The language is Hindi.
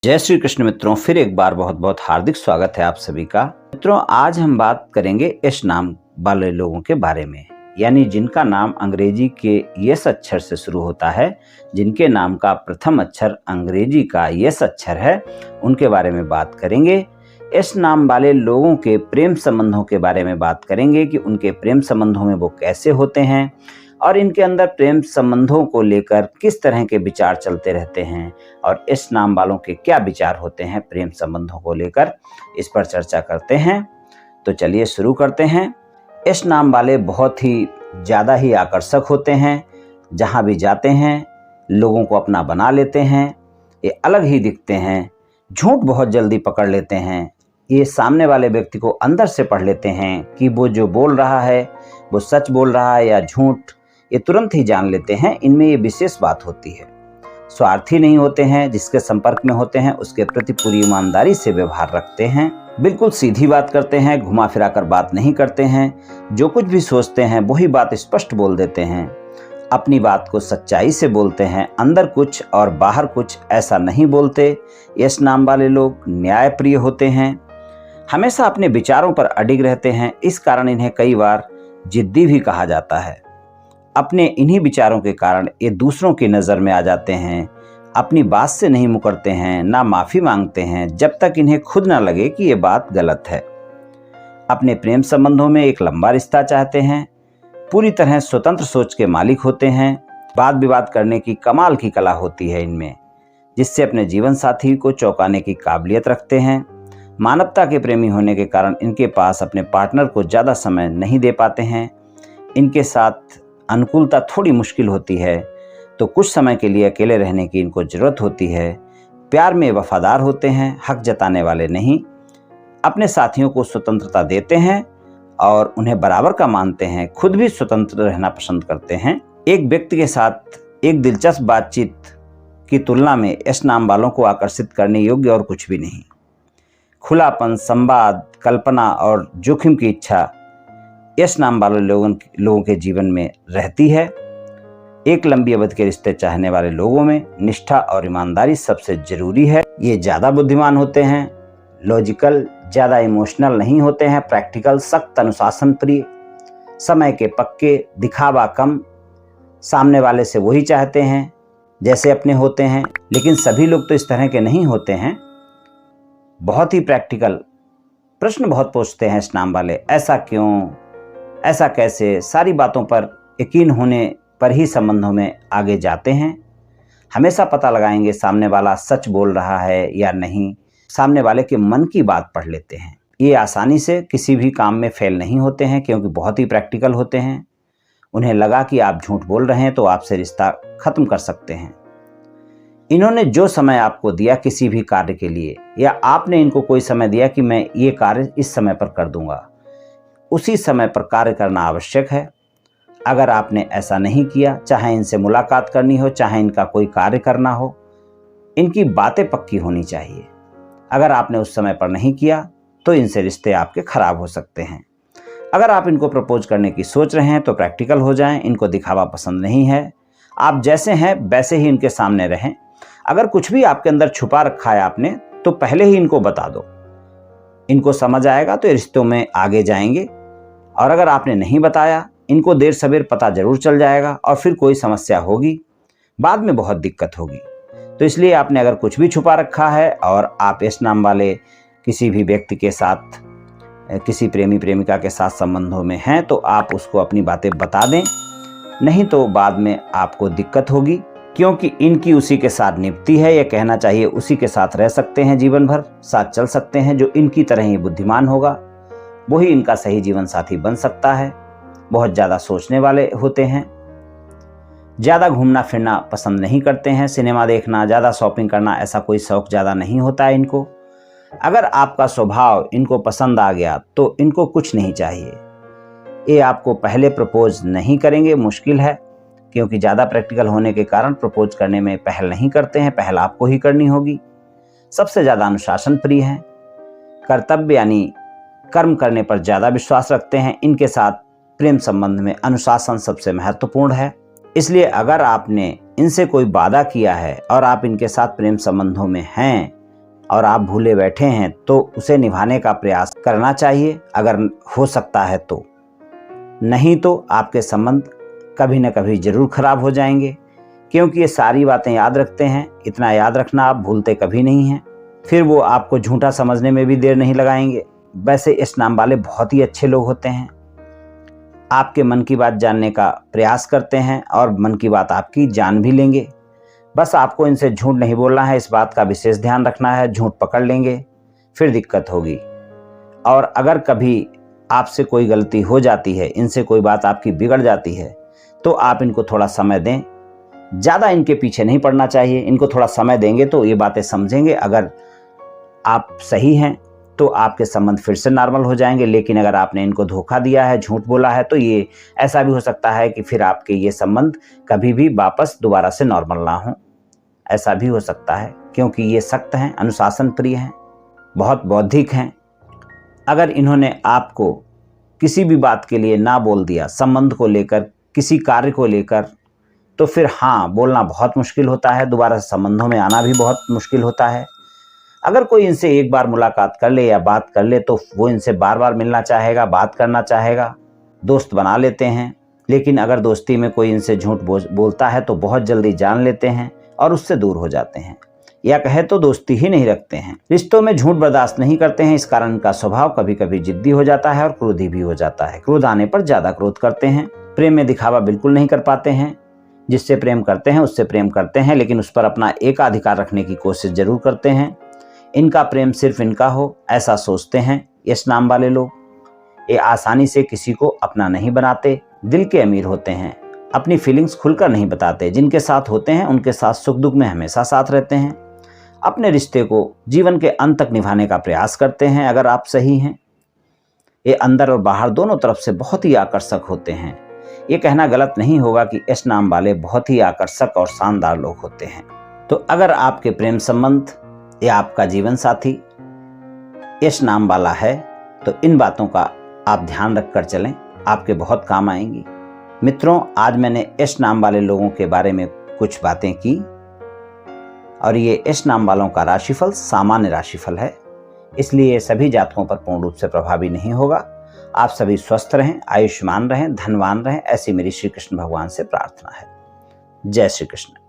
जय श्री कृष्ण मित्रों, फिर एक बार बहुत बहुत हार्दिक स्वागत है आप सभी का। मित्रों, आज हम बात करेंगे एस नाम वाले लोगों के बारे में, यानी जिनका नाम अंग्रेजी के यस अक्षर से शुरू होता है, जिनके नाम का प्रथम अक्षर अंग्रेजी का यस अक्षर है, उनके बारे में बात करेंगे। एस नाम वाले लोगों के प्रेम संबंधों के बारे में बात करेंगे कि उनके प्रेम संबंधों में वो कैसे होते हैं और इनके अंदर प्रेम संबंधों को लेकर किस तरह के विचार चलते रहते हैं और इस नाम वालों के क्या विचार होते हैं प्रेम संबंधों को लेकर, इस पर चर्चा करते हैं। तो चलिए शुरू करते हैं। इस नाम वाले बहुत ही ज़्यादा ही आकर्षक होते हैं, जहाँ भी जाते हैं लोगों को अपना बना लेते हैं। ये अलग ही दिखते हैं, झूठ बहुत जल्दी पकड़ लेते हैं। ये सामने वाले व्यक्ति को अंदर से पढ़ लेते हैं कि वो जो बोल रहा है वो सच बोल रहा है या झूठ, ये तुरंत ही जान लेते हैं। इनमें ये विशेष बात होती है, स्वार्थी नहीं होते हैं, जिसके संपर्क में होते हैं उसके प्रति पूरी ईमानदारी से व्यवहार रखते हैं, बिल्कुल सीधी बात करते हैं, घुमा फिरा कर बात नहीं करते हैं, जो कुछ भी सोचते हैं वही बात स्पष्ट बोल देते हैं, अपनी बात को सच्चाई से बोलते हैं, अंदर कुछ और बाहर कुछ ऐसा नहीं बोलते। यस नाम वाले लोग न्यायप्रिय होते हैं, हमेशा अपने विचारों पर अडिग रहते हैं, इस कारण इन्हें कई बार जिद्दी भी कहा जाता है। अपने इन्हीं विचारों के कारण ये दूसरों की नज़र में आ जाते हैं, अपनी बात से नहीं मुकरते हैं, ना माफ़ी मांगते हैं जब तक इन्हें खुद ना लगे कि ये बात गलत है। अपने प्रेम संबंधों में एक लंबा रिश्ता चाहते हैं, पूरी तरह स्वतंत्र सोच के मालिक होते हैं, वाद विवाद करने की कमाल की कला होती है इनमें, जिससे अपने जीवन साथी को चौंकाने की काबिलियत रखते हैं। मानवता के प्रेमी होने के कारण इनके पास अपने पार्टनर को ज़्यादा समय नहीं दे पाते हैं। इनके साथ अनुकूलता थोड़ी मुश्किल होती है, तो कुछ समय के लिए अकेले रहने की इनको ज़रूरत होती है। प्यार में वफादार होते हैं, हक जताने वाले नहीं, अपने साथियों को स्वतंत्रता देते हैं और उन्हें बराबर का मानते हैं, खुद भी स्वतंत्र रहना पसंद करते हैं। एक व्यक्ति के साथ एक दिलचस्प बातचीत की तुलना में एस नाम वालों को आकर्षित करने योग्य और कुछ भी नहीं। खुलापन, संवाद, कल्पना और जोखिम की इच्छा इस नाम वाले लोगों के जीवन में रहती है। एक लंबी अवधि के रिश्ते चाहने वाले लोगों में निष्ठा और ईमानदारी सबसे जरूरी है। ये ज़्यादा बुद्धिमान होते हैं, लॉजिकल, ज़्यादा इमोशनल नहीं होते हैं, प्रैक्टिकल, सख्त, अनुशासन प्रिय, समय के पक्के, दिखावा कम, सामने वाले से वही चाहते हैं जैसे अपने होते हैं। लेकिन सभी लोग तो इस तरह के नहीं होते हैं, बहुत ही प्रैक्टिकल, प्रश्न बहुत पूछते हैं इस नाम वाले, ऐसा क्यों, ऐसा कैसे, सारी बातों पर यकीन होने पर ही संबंधों में आगे जाते हैं। हमेशा पता लगाएंगे सामने वाला सच बोल रहा है या नहीं, सामने वाले के मन की बात पढ़ लेते हैं। ये आसानी से किसी भी काम में फेल नहीं होते हैं क्योंकि बहुत ही प्रैक्टिकल होते हैं। उन्हें लगा कि आप झूठ बोल रहे हैं तो आपसे रिश्ता खत्म कर सकते हैं। इन्होंने जो समय आपको दिया किसी भी कार्य के लिए, या आपने इनको कोई समय दिया कि मैं ये कार्य इस समय पर कर दूंगा, उसी समय पर कार्य करना आवश्यक है। अगर आपने ऐसा नहीं किया, चाहे इनसे मुलाकात करनी हो, चाहे इनका कोई कार्य करना हो, इनकी बातें पक्की होनी चाहिए। अगर आपने उस समय पर नहीं किया तो इनसे रिश्ते आपके खराब हो सकते हैं। अगर आप इनको प्रपोज करने की सोच रहे हैं तो प्रैक्टिकल हो जाएं, इनको दिखावा पसंद नहीं है, आप जैसे हैं वैसे ही इनके सामने रहें। अगर कुछ भी आपके अंदर छुपा रखा है आपने तो पहले ही इनको बता दो, इनको समझ आएगा तो रिश्तों में आगे जाएंगे। और अगर आपने नहीं बताया, इनको देर सवेर पता जरूर चल जाएगा और फिर कोई समस्या होगी, बाद में बहुत दिक्कत होगी। तो इसलिए आपने अगर कुछ भी छुपा रखा है और आप इस नाम वाले किसी भी व्यक्ति के साथ, किसी प्रेमी प्रेमिका के साथ संबंधों में हैं तो आप उसको अपनी बातें बता दें, नहीं तो बाद में आपको दिक्कत होगी, क्योंकि इनकी उसी के साथ निपटी है। यह कहना चाहिए उसी के साथ रह सकते हैं, जीवन भर साथ चल सकते हैं। जो इनकी तरह ही बुद्धिमान होगा वही इनका सही जीवन साथी बन सकता है। बहुत ज़्यादा सोचने वाले होते हैं, ज़्यादा घूमना फिरना पसंद नहीं करते हैं, सिनेमा देखना, ज़्यादा शॉपिंग करना, ऐसा कोई शौक ज़्यादा नहीं होता है इनको। अगर आपका स्वभाव इनको पसंद आ गया तो इनको कुछ नहीं चाहिए, ये आपको पहले प्रपोज नहीं करेंगे, मुश्किल है, क्योंकि ज़्यादा प्रैक्टिकल होने के कारण प्रपोज करने में पहल नहीं करते हैं, पहल आपको ही करनी होगी। सबसे ज़्यादा अनुशासन प्रिय हैं, कर्तव्य यानी कर्म करने पर ज़्यादा विश्वास रखते हैं। इनके साथ प्रेम संबंध में अनुशासन सबसे महत्वपूर्ण है। इसलिए अगर आपने इनसे कोई वादा किया है और आप इनके साथ प्रेम संबंधों में हैं और आप भूले बैठे हैं तो उसे निभाने का प्रयास करना चाहिए अगर हो सकता है तो। नहीं तो आपके संबंध कभी न कभी जरूर खराब हो जाएंगे, क्योंकि ये सारी बातें याद रखते हैं। इतना याद रखना, आप भूलते कभी नहीं हैं। फिर वो आपको झूठा समझने में भी देर नहीं लगाएंगे। वैसे इस नाम वाले बहुत ही अच्छे लोग होते हैं, आपके मन की बात जानने का प्रयास करते हैं और मन की बात आपकी जान भी लेंगे। बस आपको इनसे झूठ नहीं बोलना है, इस बात का विशेष ध्यान रखना है। झूठ पकड़ लेंगे फिर दिक्कत होगी। और अगर कभी आपसे कोई गलती हो जाती है, इनसे कोई बात आपकी बिगड़ जाती है, तो आप इनको थोड़ा समय दें। ज़्यादा इनके पीछे नहीं पड़ना चाहिए, इनको थोड़ा समय देंगे तो ये बातें समझेंगे। अगर आप सही हैं तो आपके संबंध फिर से नॉर्मल हो जाएंगे। लेकिन अगर आपने इनको धोखा दिया है, झूठ बोला है, तो ये ऐसा भी हो सकता है कि फिर आपके ये संबंध कभी भी वापस दोबारा से नॉर्मल ना हो। ऐसा भी हो सकता है, क्योंकि ये सख्त हैं, अनुशासन प्रिय हैं, बहुत बौद्धिक हैं। अगर इन्होंने आपको किसी भी बात के लिए ना बोल दिया, संबंध को लेकर, किसी कार्य को लेकर, तो फिर हाँ बोलना बहुत मुश्किल होता है, दोबारा संबंधों में आना भी बहुत मुश्किल होता है। अगर कोई इनसे एक बार मुलाकात कर ले या बात कर ले तो वो इनसे बार बार मिलना चाहेगा, बात करना चाहेगा, दोस्त बना लेते हैं। लेकिन अगर दोस्ती में कोई इनसे झूठ बोलता है तो बहुत जल्दी जान लेते हैं और उससे दूर हो जाते हैं, या कहे तो दोस्ती ही नहीं रखते हैं। रिश्तों में झूठ बर्दाश्त नहीं करते हैं। इस कारण इनका स्वभाव कभी कभी जिद्दी हो जाता है और क्रोधी भी हो जाता है। क्रोध आने पर ज्यादा क्रोध करते हैं। प्रेम में दिखावा बिल्कुल नहीं कर पाते हैं। जिससे प्रेम करते हैं उससे प्रेम करते हैं, लेकिन उस पर अपना एकाधिकार रखने की कोशिश जरूर करते हैं। इनका प्रेम सिर्फ इनका हो ऐसा सोचते हैं इस नाम वाले लोग। ये आसानी से किसी को अपना नहीं बनाते, दिल के अमीर होते हैं, अपनी फीलिंग्स खुलकर नहीं बताते। जिनके साथ होते हैं उनके साथ सुख दुख में हमेशा साथ रहते हैं। अपने रिश्ते को जीवन के अंत तक निभाने का प्रयास करते हैं अगर आप सही हैं। ये अंदर और बाहर दोनों तरफ से बहुत ही आकर्षक होते हैं। ये कहना गलत नहीं होगा कि इस नाम वाले बहुत ही आकर्षक और शानदार लोग होते हैं। तो अगर आपके प्रेम संबंध या आपका जीवन साथी इस नाम वाला है तो इन बातों का आप ध्यान रखकर चलें, आपके बहुत काम आएंगी। मित्रों, आज मैंने इस नाम वाले लोगों के बारे में कुछ बातें की और ये इस नाम वालों का राशिफल सामान्य राशिफल है, इसलिए ये सभी जातकों पर पूर्ण रूप से प्रभावी नहीं होगा। आप सभी स्वस्थ रहें, आयुष्मान रहें, धनवान रहें, ऐसी मेरी श्री कृष्ण भगवान से प्रार्थना है। जय श्री कृष्ण।